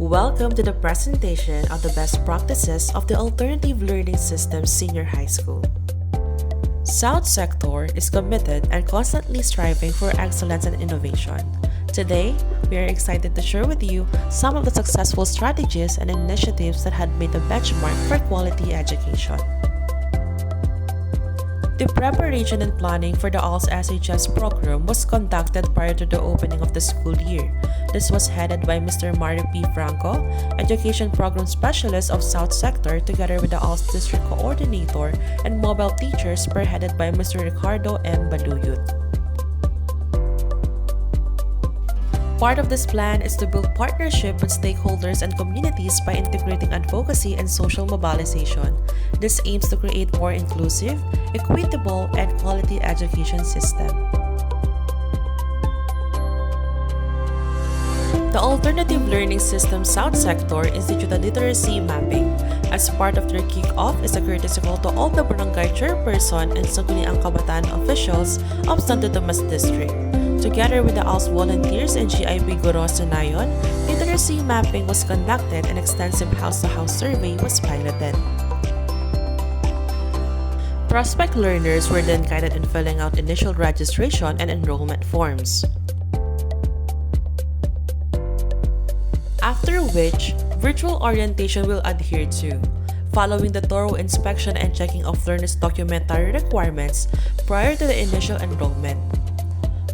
Welcome to the presentation of the best practices of the Alternative Learning System Senior High School. South Sector is committed and constantly striving for excellence and innovation. Today, we are excited to share with you some of the successful strategies and initiatives that had made a benchmark for quality education. The preparation and planning for the ALS-SHS program was conducted prior to the opening of the school year. This was headed by Mr. Mario P. Franco, Education Program Specialist of South Sector, together with the ALS District Coordinator and mobile teachers spearheaded by Mr. Ricardo M. Baluyut. Part of this plan is to build partnership with stakeholders and communities by integrating advocacy and social mobilization. This aims to create more inclusive, equitable, and quality education system. The Alternative Learning System South Sector instituted literacy mapping. As part of their kick-off is a courtesy call to all the barangay chairperson and sangguniang kabataan officials of Santo Tomas District. Together with the ALS volunteers and GIB Guro Sanayon, literacy mapping was conducted and extensive house-to-house survey was piloted. Prospect learners were then guided in filling out initial registration and enrollment forms. After which, virtual orientation will adhere to, following the thorough inspection and checking of learners' documentary requirements prior to the initial enrollment.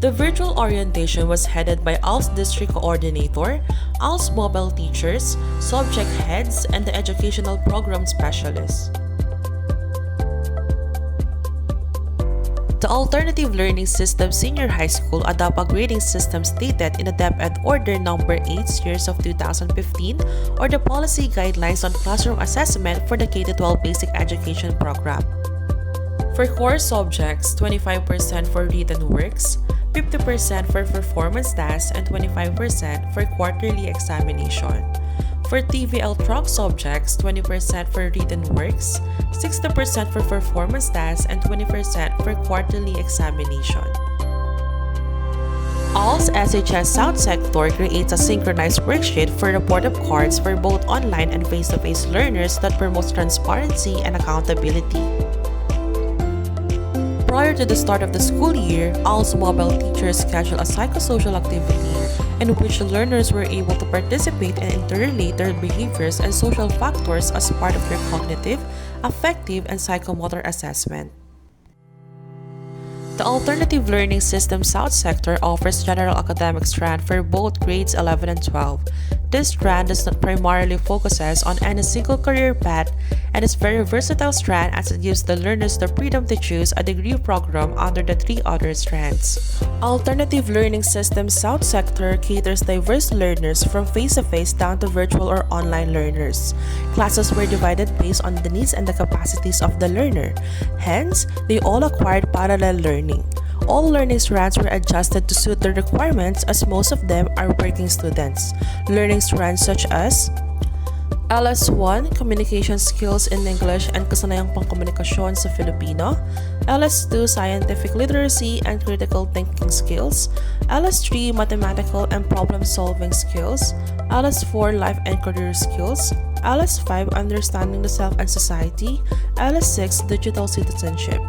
The virtual orientation was headed by ALS District Coordinator, ALS Mobile Teachers, Subject Heads, and the Educational Program Specialists. The Alternative Learning System Senior High School adopt a grading system stated in the DepEd Order No. 8 Series of 2015 or the Policy Guidelines on Classroom Assessment for the K-12 Basic Education Program. For core subjects, 25% for written works, 50% for performance tasks, and 25% for quarterly examination. For TVL trunk subjects, 20% for written works, 60% for performance tasks, and 20% for quarterly examination. ALS-SHS South Sector creates a synchronized worksheet for report-up cards for both online and face-to-face learners that promotes transparency and accountability. Prior to the start of the school year, ALS mobile teachers scheduled a psychosocial activity in which learners were able to participate and interrelate their behaviors and social factors as part of their cognitive, affective, and psychomotor assessment. The Alternative Learning System South Sector offers general academic strand for both grades 11 and 12. This strand does not primarily focuses on any single career path and is very versatile strand as it gives the learners the freedom to choose a degree program under the three other strands. Alternative Learning System South Sector caters diverse learners from face-to-face down to virtual or online learners. Classes were divided based on the needs and the capacities of the learner. Hence, they all acquired parallel learning. All learning strands were adjusted to suit the requirements as most of them are working students. Learning strands such as LS1, Communication Skills in English and Kasanayang Pangkomunikasyon sa Filipino, LS2, Scientific Literacy and Critical Thinking Skills, LS3, Mathematical and Problem-Solving Skills, LS4, Life and Career Skills, LS5, Understanding the Self and Society, LS6, Digital Citizenship.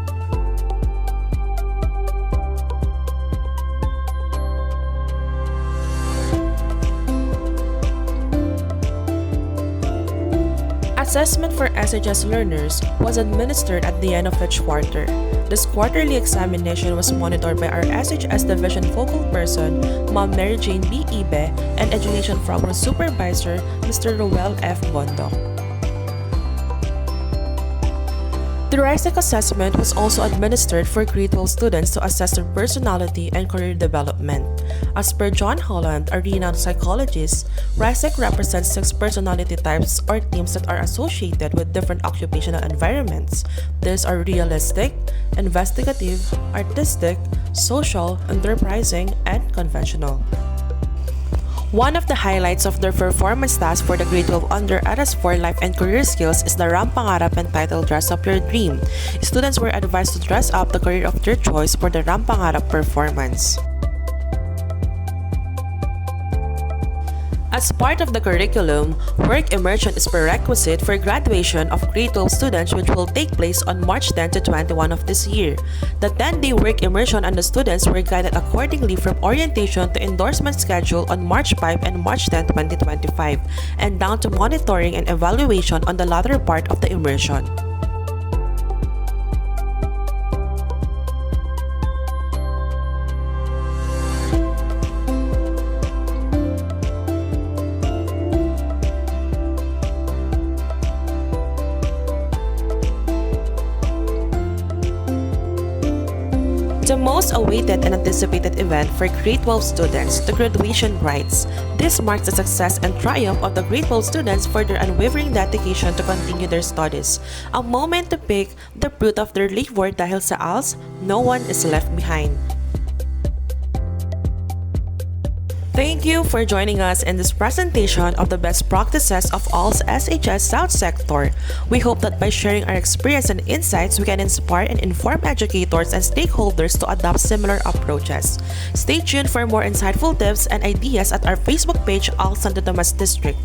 Assessment for SHS learners was administered at the end of each quarter. This quarterly examination was monitored by our SHS Division Focal Person, Ma'am Mary Jane B. Ibe, and Education Program Supervisor, Mr. Roel F. Bondo. The RISEC assessment was also administered for grade 12 students to assess their personality and career development. As per John Holland, a renowned psychologist, RISEC represents 6 personality types or themes that are associated with different occupational environments. These are realistic, investigative, artistic, social, enterprising, and conventional. One of the highlights of their performance task for the grade 12 under RS4 Life and Career Skills is the RAM Pangarap entitled Dress Up Your Dream. Students were advised to dress up the career of their choice for the RAM Pangarap performance. As part of the curriculum, work immersion is prerequisite for graduation of grade 12 students, which will take place on March 10 to 21 of this year. The 10-day work immersion and the students were guided accordingly from orientation to endorsement schedule on March 5 and March 10, 2025, and down to monitoring and evaluation on the latter part of the immersion. The most awaited and anticipated event for grade 12 students, the graduation rites. This marks the success and triumph of the grade 12 students for their unwavering dedication to continue their studies. A moment to pick the fruit of their labor dahil sa ALS, no one is left behind. Thank you for joining us in this presentation of the best practices of ALS-SHS South Sector. We hope that by sharing our experience and insights, we can inspire and inform educators and stakeholders to adopt similar approaches. Stay tuned for more insightful tips and ideas at our Facebook page, ALS Santo Tomas District.